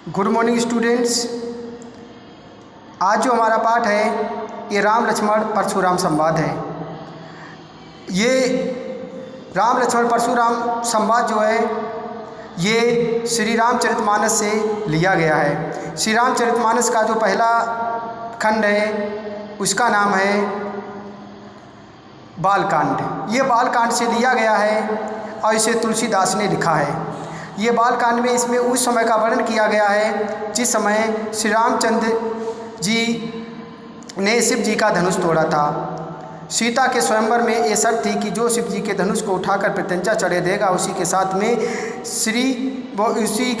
Good morning students. आज जो हमारा पाठ है ये राम लक्ष्मण परशुराम संवाद है। ये राम लक्ष्मण परशुराम संवाद जो है ये श्री रामचरितमानस से लिया गया है। श्री रामचरितमानस का जो पहला खंड है उसका नाम है बालकांड। ये बालकांड से लिया गया है और इसे तुलसीदास ने लिखा है। ये बालकांड में इसमें उस समय का वर्णन किया गया है जिस समय श्री रामचंद्र जी ने शिव जी का धनुष तोड़ा था। सीता के स्वयंवर में ये शर्त थी कि जो शिव जी के धनुष को उठाकर प्रत्यंचा चढ़े देगा उसी के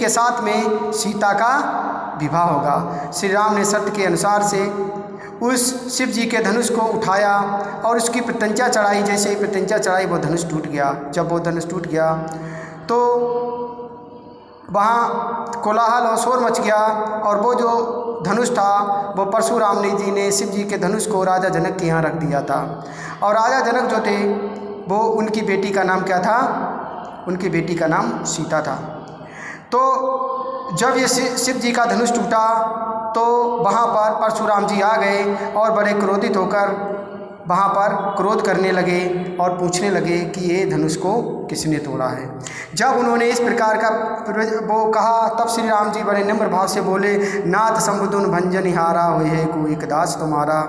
साथ में सीता का विवाह होगा। श्री राम ने शर्त के अनुसार से उस शिव जी के धनुष को उठाया और उसकी प्रत्यंचा चढ़ाई। जैसे ही प्रत्यंचा चढ़ाई वो धनुष टूट गया। जब वो धनुष टूट गया तो वहाँ कोलाहल और शोर मच गया और वो जो धनुष था वो परशुराम जी ने शिव जी के धनुष को राजा जनक के यहाँ रख दिया था। और राजा जनक जो थे वो उनकी बेटी का नाम क्या था? उनकी बेटी का नाम सीता था। तो जब ये शिव जी का धनुष टूटा तो वहाँ पर परशुराम जी आ गए और बड़े क्रोधित होकर वहाँ पर क्रोध करने लगे और पूछने लगे कि ये धनुष को किसने तोड़ा है। जब उन्होंने इस प्रकार का वो कहा तब श्री राम जी बड़े नम्र भाव से बोले, नाथ संबुदुन भंजनिहारा हुए है को एक दास तुम्हारा,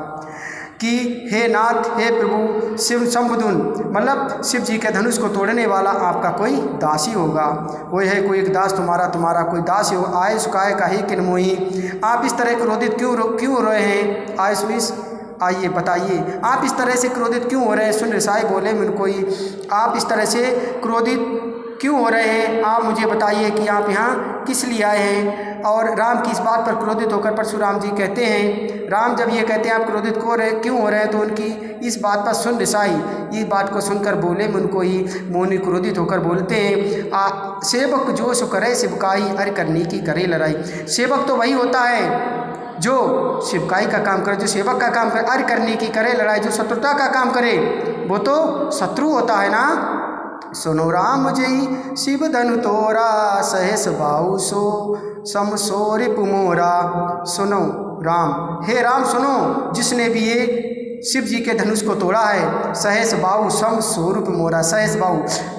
कि हे नाथ हे प्रभु शिव संबुदुन मतलब शिव जी के धनुष को तोड़ने वाला आपका कोई दास ही होगा। वो है कोई एक दास तुम्हारा कोई दास हो। आय सुखाए का ही किन मोही, आप इस तरह क्रोधित क्यों हो रहे हैं? आयुष मिस आइए बताइए आप इस तरह से क्रोधित क्यों हो रहे हैं? सुन रिसाई बोले मन कोई, आप इस तरह से क्रोधित क्यों हो रहे हैं? आप मुझे बताइए कि आप यहाँ किस लिए आए हैं? और राम की इस बात पर क्रोधित होकर परशुराम जी कहते हैं, राम जब ये कहते हैं आप क्रोधित क्यों हो रहे हैं तो उनकी इस बात पर सुन रिसाई इस बात को सुनकर बोले मन को ही मोनी क्रोधित होकर बोलते हैं, सेवक जो सो करे शिवकाई अरे करनी की करे लड़ाई। सेवक तो वही होता है जो शिवकाई का काम करे, जो सेवक का काम करे, अर्घ करने की करे लड़ाई। जो शत्रुता का काम करे वो तो शत्रु होता है ना। सुनो राम जय शिव धनु तोरा सहस बाहु सो समसो रिपु मोरा। सुनो राम, हे राम सुनो, जिसने भी ये शिव जी के धनुष को तोड़ा है, सहस बाहु सम स्वरूप मोरा। सहस बाहु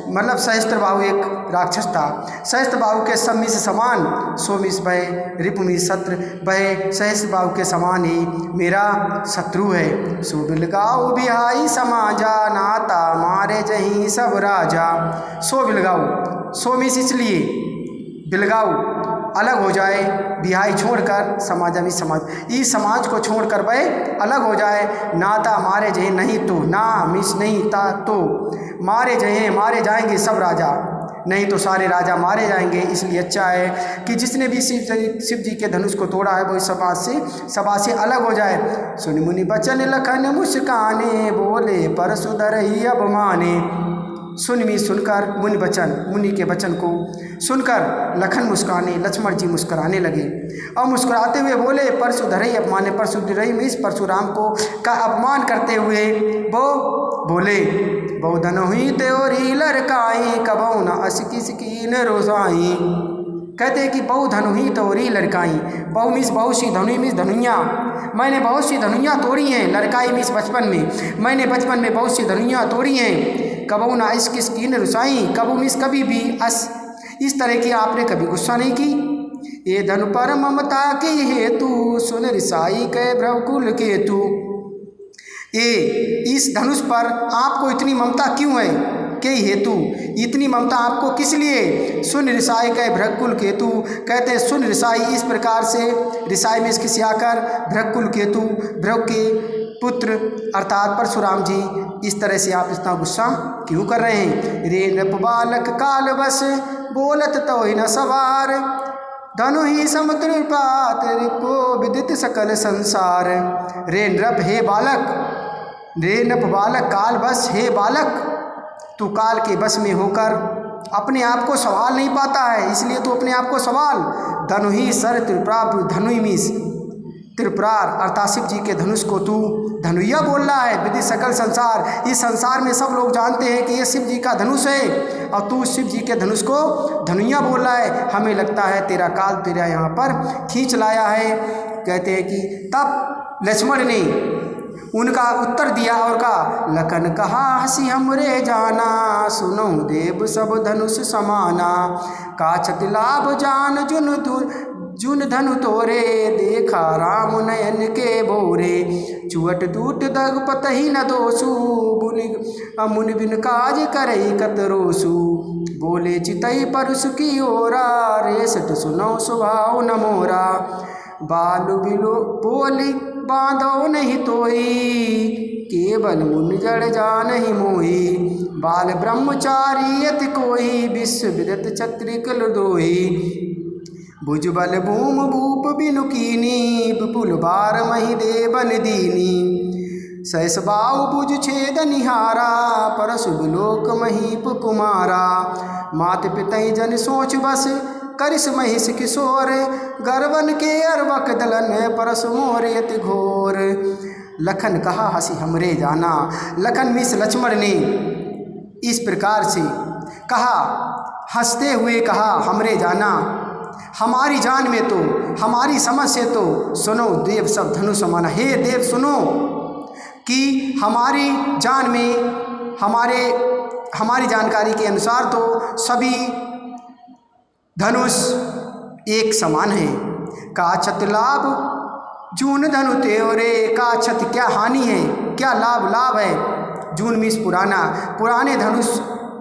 मतलब सहस्त्र बाहु एक राक्षस था। सहस्त्र बाहु के सम्मिस समान सोमिस भय रिपुमिस शत्रु भय सहस्त्र बाहु के समान ही मेरा शत्रु है। सो बिलगाऊ बिहाई समाजा नाता मारे जहीं सब राजा। सो बिलगाऊ सोमिस इसलिए बिलगाऊ अलग हो जाए, बिहाई छोड़कर समाज में इस समाज को छोड़कर वह अलग हो जाए। नाता मारे जहे नहीं तो ना मिस नहीं था तो मारे जहे मारे जाएंगे सब राजा, नहीं तो सारे राजा मारे जाएंगे। इसलिए अच्छा है कि जिसने भी शिव जी के धनुष को तोड़ा है वो सभा से अलग हो जाए। सुन मुनि बचन लखन मुस्काने बोले परशुधर ही अब माने। सुनकर मुनि के वचन को सुनकर लखन मुस्काने, लक्ष्मण जी मुस्कुराने लगे और मुस्कुराते हुए बोले परशुधरई अपमाने। परशुधरई में इस परशुराम को का अपमान करते हुए वो बोले, बहुधन हुई त्योरी लड़काई कबौ न असकी न रोजाई। कहते हैं कि बहुधन हुई तोरी लड़काई, बहु मिस बहुत सी धनुई मिस धनुइया, मैंने बहुत सी धनुइया तोड़ी हैं। लड़काई मिस बचपन में, मैंने बचपन में बहुत सी धनुइया तोड़ी हैं। कबू ना इस किसकी न रुसाई, कबू मिस कभी भी इस तरह की आपने कभी गुस्सा नहीं की। ये धनु पर ममता के हेतु सुन रिसाई के भ्रवकुल केतु। ये इस धनुष पर आपको इतनी ममता क्यों है? के हेतु इतनी ममता आपको किस लिए? सुन रिसाई के भ्रकुल केतु। कहते हैं सुन रिसाई इस प्रकार से रिसाई में इसकी सियाकर भ्रकुल केतु भ्रव के पुत्र अर्थात परशुराम जी इस तरह से आप इतना गुस्सा क्यों कर रहे हैं? रे नृप बालक काल बस बोलत तो न सवार, धनु ही समुद्र पात को विदित सकल संसार। रे नृप हे बालक, रे नृप बालक काल बस हे बालक, तू काल के बस में होकर अपने आप को सवाल नहीं पाता है, इसलिए तू अपने आप को सवाल। धनु ही सर त्रिप्राप धनु मिस त्रिपुरार अर्थात शिव जी के धनुष को तू धनुया बोल रहा है। विधि सकल संसार, इस संसार में सब लोग जानते हैं कि ये शिव जी का धनुष है और तू शिव जी के धनुष को धनुया बोल रहा है। हमें लगता है तेरा काल तेरा यहाँ पर खींच लाया है। कहते हैं कि तब लक्ष्मण ने उनका उत्तर दिया और कहा, लखन कहा हंसी हमरे जाना, सुनो देव सब धनुष समाना, काछत लाभ जान जुन धनु तोरे, देखा राम नयन के बोरे, चुअट दूट दग पतहि न दोसु, मुनि बिन काज करई कतरोसु, बोले चितई परस की ओरा, रेसट सुनो स्वभाव न मोरा, बालु बिलो बोली बांधो नहीं तोई, केवल मुन जड़ जानहि मोही, बाल ब्रह्मचारी यति कोई, विश्व विदत छत्री कुल द्रोही, भुजबल भूम भूप बिनु कीनी, विपुल बार मही देवन दीनी, सहस बाहु भुज छेद निहारा, परशुभ लोक महीप कुमारा, मात पितई जन सोच बस करिस महिष किशोर, गर्वन के अरवक दलन परस मोर यति घोर, लखन कहा हंसी हमरे जाना। लखन मिस लक्ष्मण ने इस प्रकार से कहा, हंसते हुए कहा, हमरे जाना, हमारी जान में तो, हमारी समझ से तो सुनो देव सब धनुष समाना। हे देव सुनो कि हमारी जान में, हमारी जानकारी के अनुसार तो सभी धनुष एक समान है। काछत लाभ जून धनु तेवरे, काछत क्या हानि है, क्या लाभ है। जून मीस पुराने धनुष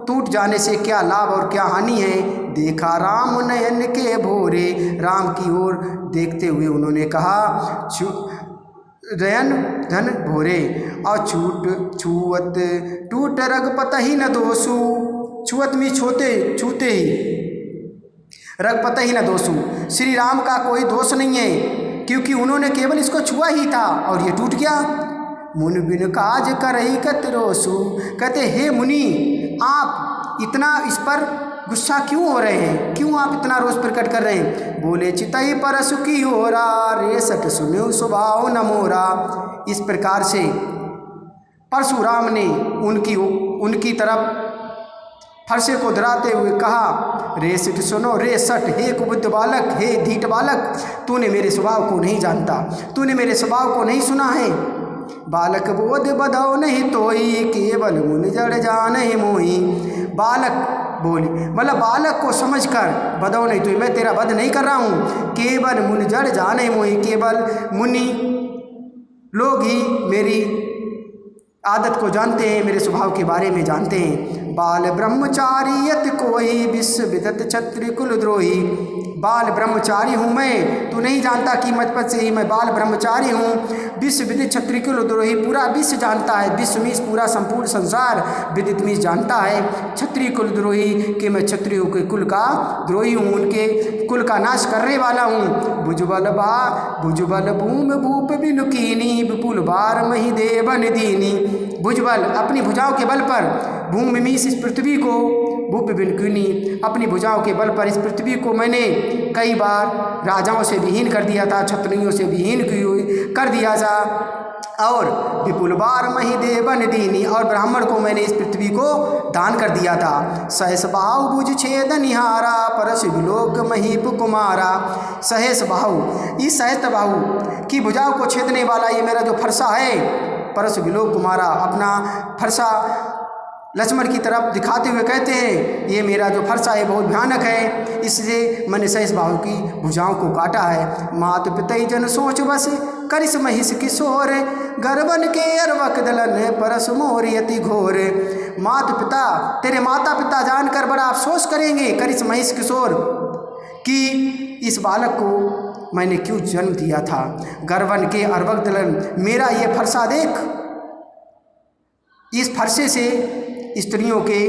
टूट जाने से क्या लाभ और क्या हानि है। देखा राम नयन के भोरे, राम की ओर देखते हुए उन्होंने कहा, नयन धन भोरे, और छूअत टूट रघुपतहि न दोसु, छुअत में छूते ही रघुपत ही न दोषु, श्री राम का कोई दोष नहीं है, क्योंकि उन्होंने केवल इसको छुआ ही था और ये टूट गया। मुनि बिन काज करई कतरोसु, कहते हे मुनि, आप इतना इस पर गुस्सा क्यों हो रहे हैं, क्यों आप इतना रोष प्रकट कर रहे हैं। बोले चितई परसु की होरा, रेसट सुनो स्वभाव न मोरा। इस प्रकार से परशुराम ने उनकी तरफ फरसे को धराते हुए कहा, रेसट सुनो रेसट, हे कुबुद्ध बालक, हे धीट बालक, तूने मेरे स्वभाव को नहीं जानता, तूने मेरे स्वभाव को नहीं सुना है। बालक बोध बधौ नहीं तोई, केवल मुनि जड़ जाने मोही। बालक बोली, मतलब बालक को समझकर बधौ नहीं तोई, मैं तेरा वध नहीं कर रहा हूँ, केवल मुनि जड़ जाने मोही, केवल मुनि लोग ही मेरी आदत को जानते हैं, मेरे स्वभाव के बारे में जानते हैं। बाल ब्रह्मचारी यत कोई, विश्व विदत क्षत्रिय कुल द्रोही। बाल ब्रह्मचारी हूँ मैं, तू नहीं जानता कि बचपन से ही मैं बाल ब्रह्मचारी हूँ। विश्व विदित क्षत्रिय कुल द्रोही, पूरा विश्व जानता है, विश्व मीस पूरा संपूर्ण संसार विदित मीस जानता है क्षत्रिय कुल द्रोही कि मैं क्षत्रियों के कुल का द्रोही हूँ, उनके कुल का नाश करने वाला हूँ। भुजबल भूम भूप बिनुकीनी, विपुल बार मही देवन दीनी। भुजबल अपनी भुजाओं के बल पर, भूमि मीस इस पृथ्वी को, भूप बिनुकीनी अपनी भुजाओं के बल पर इस पृथ्वी को मैंने कई बार राजाओं से विहीन कर दिया था, क्षत्रियों से विहीन कर दिया था, और विपुल बार मही देवन दीनी, और ब्राह्मण को मैंने इस पृथ्वी को दान कर दिया था। सहस बाहु भुज छेद निहारा, पर शिवलोक महीप कुमारा। सहस बाहु, इस सहस बाहु की भुजाओं को छेदने वाला ये मेरा जो फरसा है, परस विलोक कुमारा, अपना फरसा लक्ष्मण की तरफ दिखाते हुए कहते हैं, ये मेरा जो फरसा है बहुत भयानक है, इससे मैंने सहस बाहु की भुजाओं को काटा है। मात पितई जन सोच बस करिस महिष किशोर, गर्वन के अरवक दलन परस मोर यति घोर। मात पिता, तेरे माता पिता जानकर बड़ा अफसोस करेंगे, करिस महिष किशोर, कि इस बालक को मैंने क्यों जन्म दिया था। गर्वन के अरवक दलन, मेरा ये फरसा देख, इस फरसे से स्त्रियों के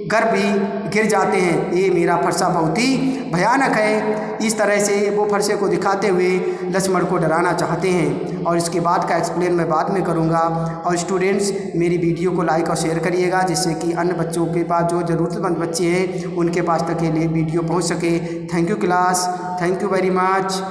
गर्भ भी गिर जाते हैं, ये मेरा फरसा बहुत ही भयानक है। इस तरह से वो फरसे को दिखाते हुए लक्ष्मण को डराना चाहते हैं, और इसके बाद का एक्सप्लेन मैं बाद में करूँगा। और स्टूडेंट्स, मेरी वीडियो को लाइक और शेयर करिएगा, जिससे कि अन्य बच्चों के पास, जो ज़रूरतमंद बच्चे हैं, उनके पास तक के लिए वीडियो पहुँच सके। Thank you class, thank you very much.